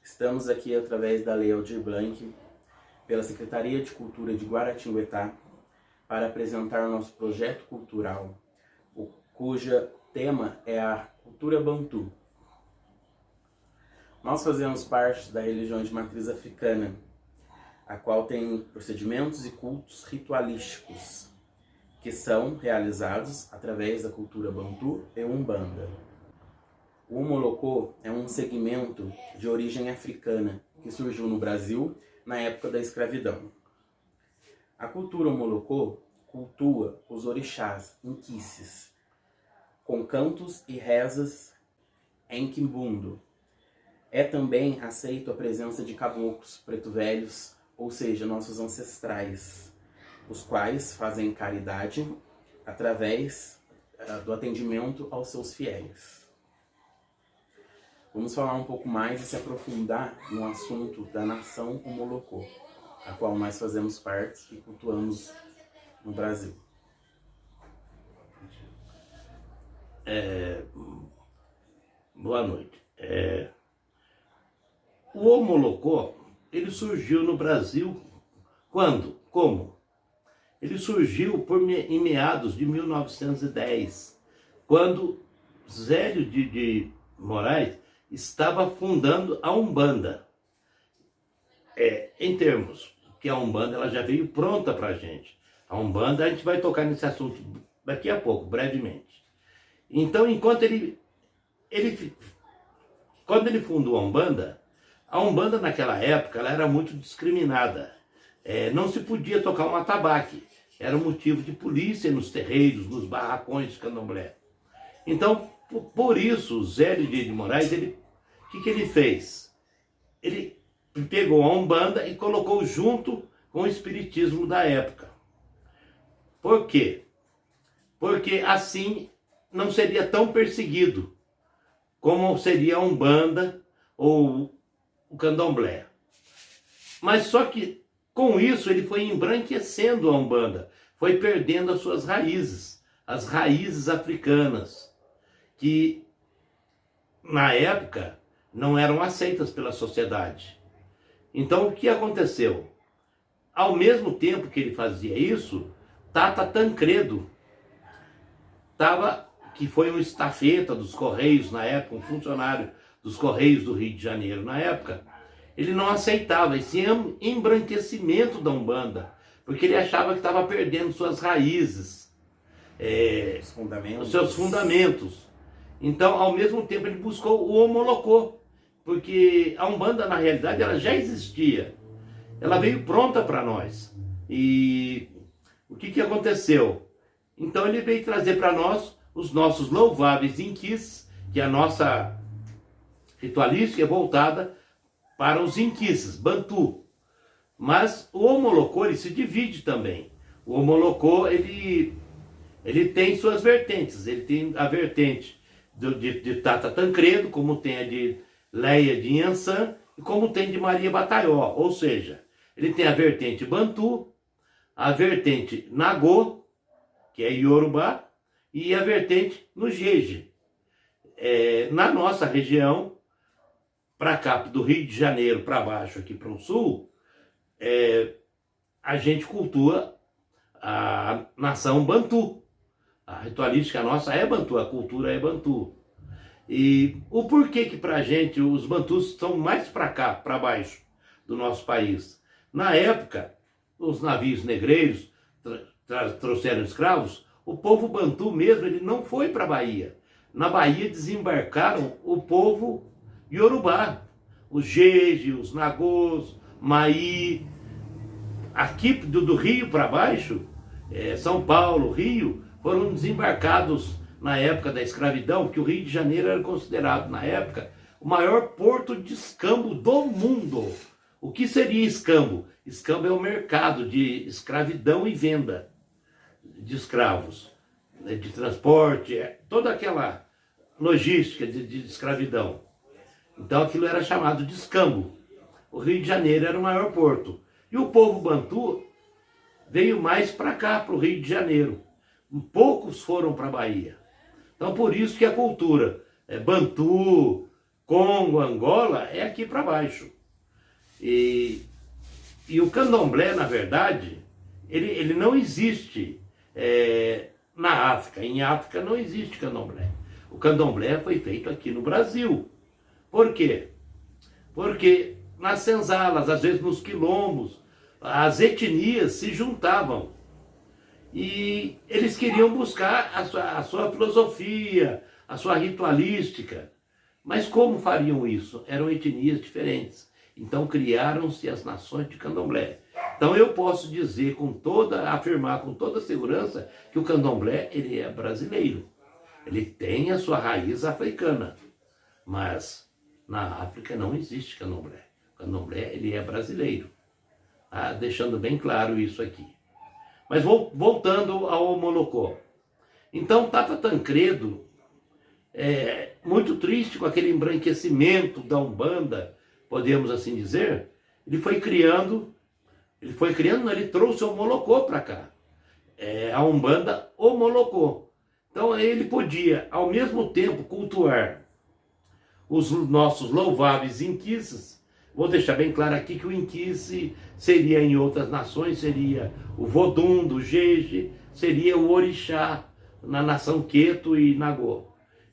Estamos aqui através da Lei Aldir Blanc, pela Secretaria de Cultura de Guaratinguetá, para apresentar o nosso projeto cultural, cuja tema é a cultura bantu. Nós fazemos parte da religião de matriz africana, a qual tem procedimentos e cultos ritualísticos, que são realizados através da cultura bantu e umbanda. O Omolocô é um segmento de origem africana que surgiu no Brasil na época da escravidão. A cultura Omolocô cultua os orixás inquices, com cantos e rezas em quimbundo. É também aceito a presença de caboclos preto-velhos, ou seja, nossos ancestrais, os quais fazem caridade através do atendimento aos seus fiéis. Vamos falar um pouco mais e se aprofundar no assunto da nação Omolocô, a qual nós fazemos parte e cultuamos no Brasil. Boa noite. O Omolocô, ele surgiu no Brasil quando? Como? Ele surgiu em meados de 1910, quando Zélio de Moraes estava fundando a Umbanda. Em termos que a Umbanda ela já veio pronta para a gente. A Umbanda, a gente vai tocar nesse assunto daqui a pouco, brevemente. Então, quando ele fundou a Umbanda naquela época ela era muito discriminada. Não se podia tocar um atabaque. Era motivo de polícia nos terreiros, nos barracões de candomblé. Então, por isso, Zélio de Moraes, o que ele fez? Ele pegou a Umbanda e colocou junto com o espiritismo da época. Por quê? Porque assim não seria tão perseguido como seria a Umbanda ou o candomblé. Mas só que com isso ele foi embranquecendo a Umbanda, foi perdendo as suas raízes, as raízes africanas, que na época não eram aceitas pela sociedade. Então o que aconteceu? Ao mesmo tempo que ele fazia isso, Tata Tancredo, que foi um estafeta dos Correios na época, um funcionário dos Correios do Rio de Janeiro na época, ele não aceitava esse embranquecimento da Umbanda, porque ele achava que estava perdendo suas raízes, os seus fundamentos. Então, ao mesmo tempo, ele buscou o Omolocô, porque a Umbanda, na realidade, ela já existia. Ela veio pronta para nós. E o que aconteceu? Então, ele veio trazer para nós os nossos louváveis inquis, que a nossa ritualística é voltada para os inquices, bantu. Mas o Omolocô, ele se divide também. O Omolocô, ele tem suas vertentes. Ele tem a vertente de Tata Tancredo, como tem a de Leia de Inhansã e como tem de Maria Bataió. Ou seja, ele tem a vertente bantu, a vertente nagô, que é Yorubá, e a vertente no Jeje. Na nossa região, para cá, do Rio de Janeiro para baixo, aqui para o sul, a gente cultua a nação bantu. A ritualística nossa é bantu, a cultura é bantu. E o porquê que pra gente os bantus estão mais para cá, para baixo do nosso país? Na época, os navios negreiros trouxeram escravos, o povo bantu mesmo, ele não foi para a Bahia. Na Bahia desembarcaram o povo Yorubá, os Jeje, os Nagôs, Maí. Aqui do Rio para baixo, São Paulo, Rio, foram desembarcados na época da escravidão, que o Rio de Janeiro era considerado, na época, o maior porto de escambo do mundo. O que seria escambo? Escambo é o mercado de escravidão e venda de escravos, de transporte, toda aquela logística de escravidão. Então aquilo era chamado de escambo. O Rio de Janeiro era o maior porto. E o povo bantu veio mais para cá, para o Rio de Janeiro. Poucos foram para a Bahia. Então por isso que a cultura Bantu, Congo, Angola é aqui para baixo. E o candomblé, na verdade, ele não existe na África. Em África não existe candomblé. O candomblé foi feito aqui no Brasil. Por quê? Porque nas senzalas, às vezes nos quilombos, as etnias se juntavam. E eles queriam buscar a sua filosofia, a sua ritualística. Mas como fariam isso? Eram etnias diferentes. Então criaram-se as nações de candomblé. Então eu posso dizer afirmar com toda segurança que o candomblé ele é brasileiro. Ele tem a sua raiz africana. Mas na África não existe candomblé. O candomblé ele é brasileiro. Deixando bem claro isso aqui. Mas voltando ao Molocó. Então Tata Tancredo, muito triste com aquele embranquecimento da Umbanda, podemos assim dizer, ele trouxe o Molocó para cá. A Umbanda, o Molocó. Então ele podia, ao mesmo tempo, cultuar os nossos louváveis inquices. Vou deixar bem claro aqui que o inquice seria, em outras nações, seria o Vodun do Jeje, seria o Orixá na nação Queto e Nagô.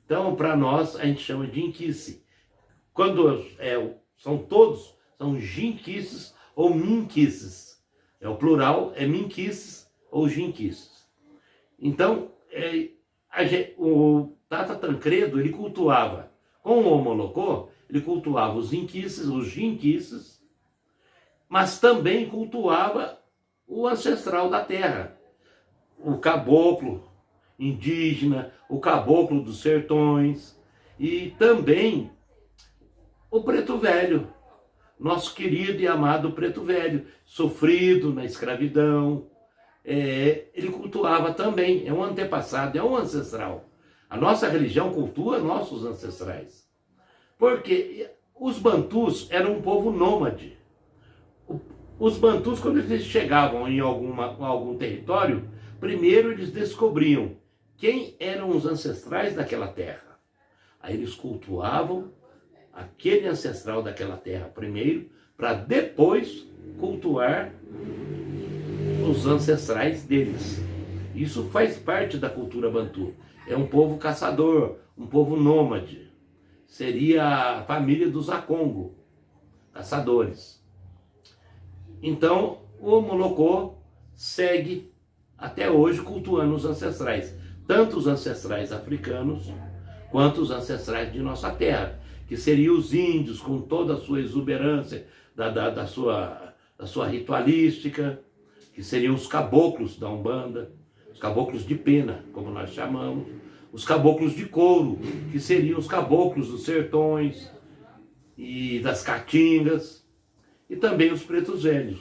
Então, para nós, a gente chama de inquice. Quando são jinquices ou minquices. O plural é minquices ou jinquices. Então, o Tata Tancredo, ele cultuava, com o Molocó, ele cultuava os inquices, os jinquices, mas também cultuava o ancestral da terra, o caboclo indígena, o caboclo dos sertões e também o preto velho, nosso querido e amado preto velho, sofrido na escravidão. Ele cultuava também, é um antepassado, é um ancestral. A nossa religião cultua nossos ancestrais. Porque os bantus eram um povo nômade. Os bantus, quando eles chegavam em algum território, primeiro eles descobriam quem eram os ancestrais daquela terra. Aí eles cultuavam aquele ancestral daquela terra primeiro, para depois cultuar os ancestrais deles. Isso faz parte da cultura bantu. É um povo caçador, um povo nômade. Seria a família dos Akongo, caçadores. Então, o Molocó segue até hoje cultuando os ancestrais, tanto os ancestrais africanos, quanto os ancestrais de nossa terra, que seriam os índios, com toda a sua exuberância, da sua ritualística, que seriam os caboclos da Umbanda, os caboclos de pena, como nós chamamos, os caboclos de couro, que seriam os caboclos dos sertões e das caatingas, e também os pretos velhos.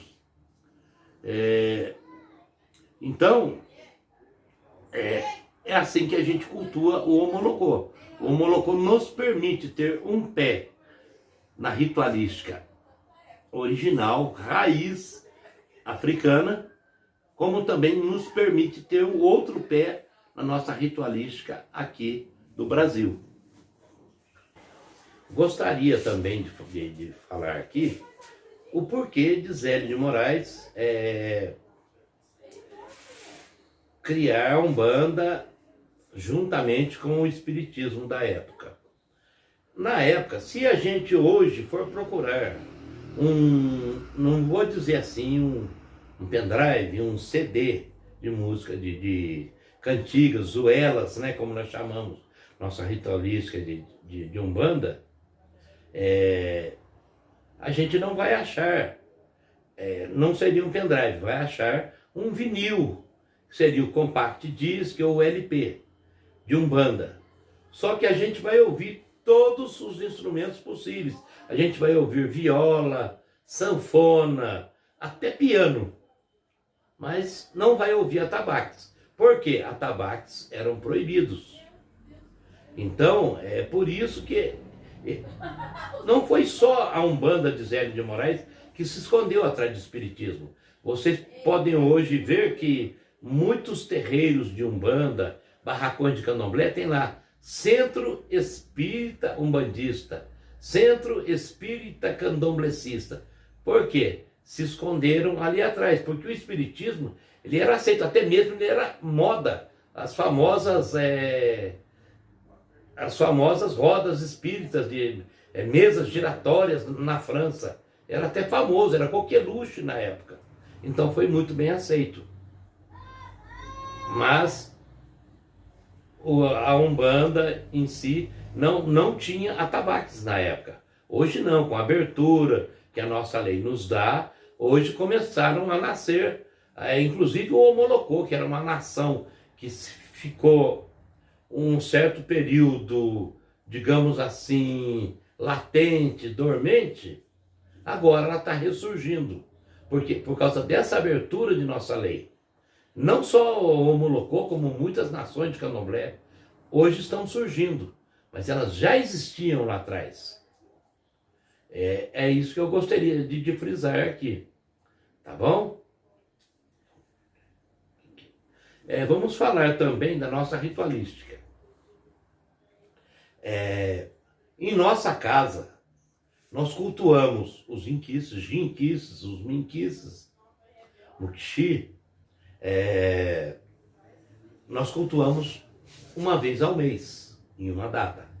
Então, é assim que a gente cultua o Molocó. O Molocó nos permite ter um pé na ritualística original, raiz africana, como também nos permite ter um outro pé na nossa ritualística aqui do Brasil. Gostaria também de falar aqui o porquê de Zélio de Moraes criar a Umbanda juntamente com o espiritismo da época. Na época, se a gente hoje for procurar não vou dizer assim, um pendrive, um CD de música, de cantigas, zuelas, né, como nós chamamos, nossa ritualística de Umbanda, a gente não vai achar, não seria um pendrive, vai achar um vinil, que seria o compact disc ou o LP de Umbanda. Só que a gente vai ouvir todos os instrumentos possíveis. A gente vai ouvir viola, sanfona, até piano. Mas não vai ouvir atabaques. Por quê? Atabaques eram proibidos. Então, é por isso que não foi só a Umbanda de Zélio de Moraes que se escondeu atrás do espiritismo. Vocês podem hoje ver que muitos terreiros de Umbanda, barracões de candomblé, tem lá Centro Espírita Umbandista, Centro Espírita Candomblecista. Por quê? Se esconderam ali atrás, porque o espiritismo, ele era aceito, até mesmo ele era moda. As famosas rodas espíritas, de mesas giratórias na França. Era até famoso, era coqueluche na época. Então foi muito bem aceito. Mas a Umbanda em si não tinha atabaques na época. Hoje não, com a abertura que a nossa lei nos dá, hoje começaram a nascer, inclusive o Omolocô, que era uma nação que ficou um certo período, digamos assim, latente, dormente, agora ela está ressurgindo. Porque, por causa dessa abertura de nossa lei. Não só o Omolocô, como muitas nações de candomblé, hoje estão surgindo, mas elas já existiam lá atrás. É isso que eu gostaria de frisar aqui, tá bom? Vamos falar também da nossa ritualística. Em nossa casa, nós cultuamos os inquices, jinquices, os minquices, muxi. Nós cultuamos uma vez ao mês, em uma data.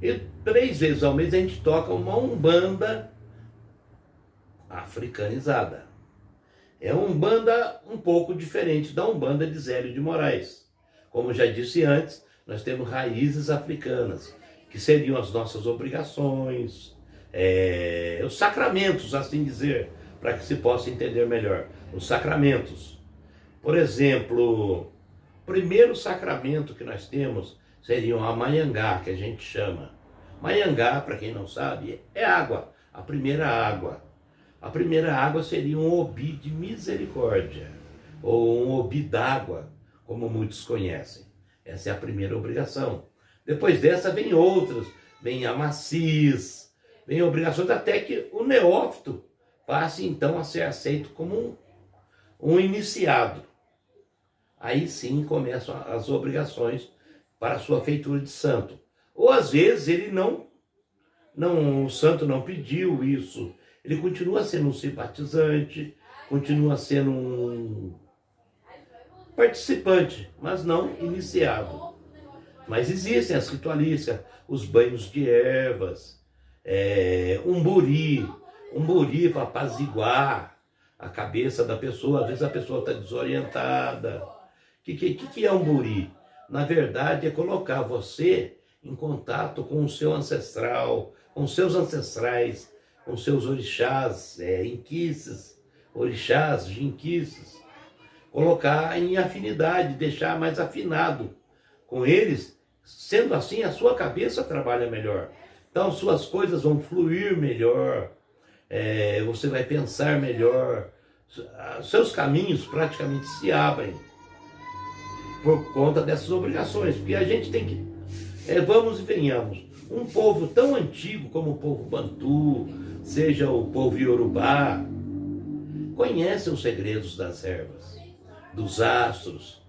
E 3 vezes ao mês a gente toca uma umbanda africanizada. É uma umbanda um pouco diferente da umbanda de Zélio de Moraes. Como já disse antes, nós temos raízes africanas, que seriam as nossas obrigações, os sacramentos, assim dizer, para que se possa entender melhor. Os sacramentos. Por exemplo, o primeiro sacramento que nós temos seriam a Maiangá, que a gente chama. Maiangá, para quem não sabe, é água, a primeira água. A primeira água seria um obi de misericórdia, ou um obi d'água, como muitos conhecem. Essa é a primeira obrigação. Depois dessa vem outras, vem a macis, vem obrigações até que o neófito passe então a ser aceito como um iniciado. Aí sim começam as obrigações para a sua feitura de santo. Ou às vezes ele o santo não pediu isso, ele continua sendo um simpatizante, continua sendo um participante, mas não iniciado. Mas existem as ritualísticas, os banhos de ervas, umburi para apaziguar a cabeça da pessoa. Às vezes a pessoa está desorientada. O que é umburi? Na verdade é colocar você em contato com o seu ancestral, com seus ancestrais, com seus orixás, inquices, orixás, jinquices. Colocar em afinidade, deixar mais afinado com eles. Sendo assim, a sua cabeça trabalha melhor. Então, suas coisas vão fluir melhor. Você vai pensar melhor. Seus caminhos praticamente se abrem por conta dessas obrigações. Porque a gente tem que... vamos e venhamos. Um povo tão antigo como o povo Bantu, seja o povo Iorubá, conhece os segredos das ervas, dos astros.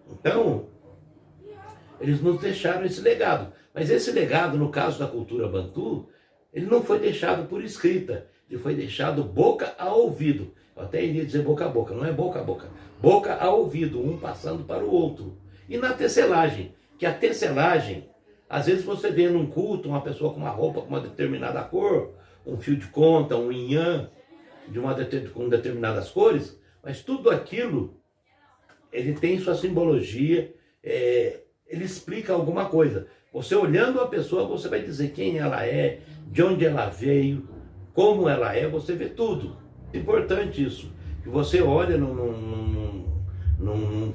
Então, eles nos deixaram esse legado. Mas esse legado, no caso da cultura Bantu, ele não foi deixado por escrita, ele foi deixado boca a ouvido. Eu até iria dizer boca a boca, não é boca a boca. Boca a ouvido, um passando para o outro. E na tecelagem, que a tecelagem, às vezes você vê num culto uma pessoa com uma roupa com uma determinada cor, um fio de conta, um inhã, com determinadas cores, mas tudo aquilo, ele tem sua simbologia, ele explica alguma coisa. Você olhando a pessoa, você vai dizer quem ela é, de onde ela veio, como ela é, você vê tudo. É importante isso, que você olha num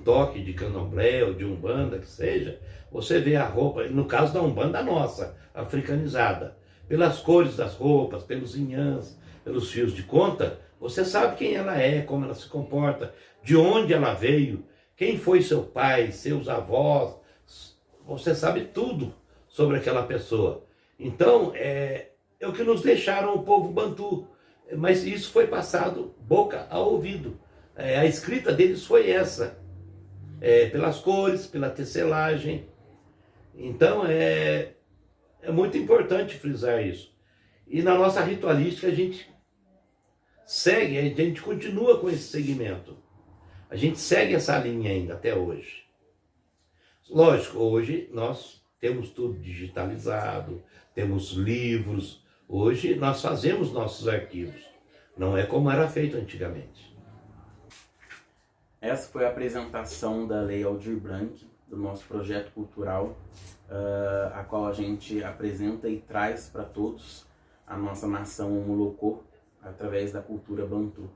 toque de candomblé ou de umbanda, que seja, você vê a roupa, no caso da umbanda nossa, africanizada, pelas cores das roupas, pelos inhãs, pelos fios de conta, você sabe quem ela é, como ela se comporta, de onde ela veio, quem foi seu pai, seus avós, você sabe tudo sobre aquela pessoa. Então, é o que nos deixaram o povo Bantu, mas isso foi passado boca a ouvido. A escrita deles foi essa. pelas cores, pela tecelagem. Então é muito importante frisar isso. E na nossa ritualística a gente continua com esse segmento. A gente segue essa linha ainda até hoje. Lógico, hoje nós temos tudo digitalizado, temos livros. Hoje nós fazemos nossos arquivos. Não é como era feito antigamente. Essa foi a apresentação da Lei Aldir Blanc, do nosso projeto cultural, a qual a gente apresenta e traz para todos a nossa nação Molocô através da cultura Bantu.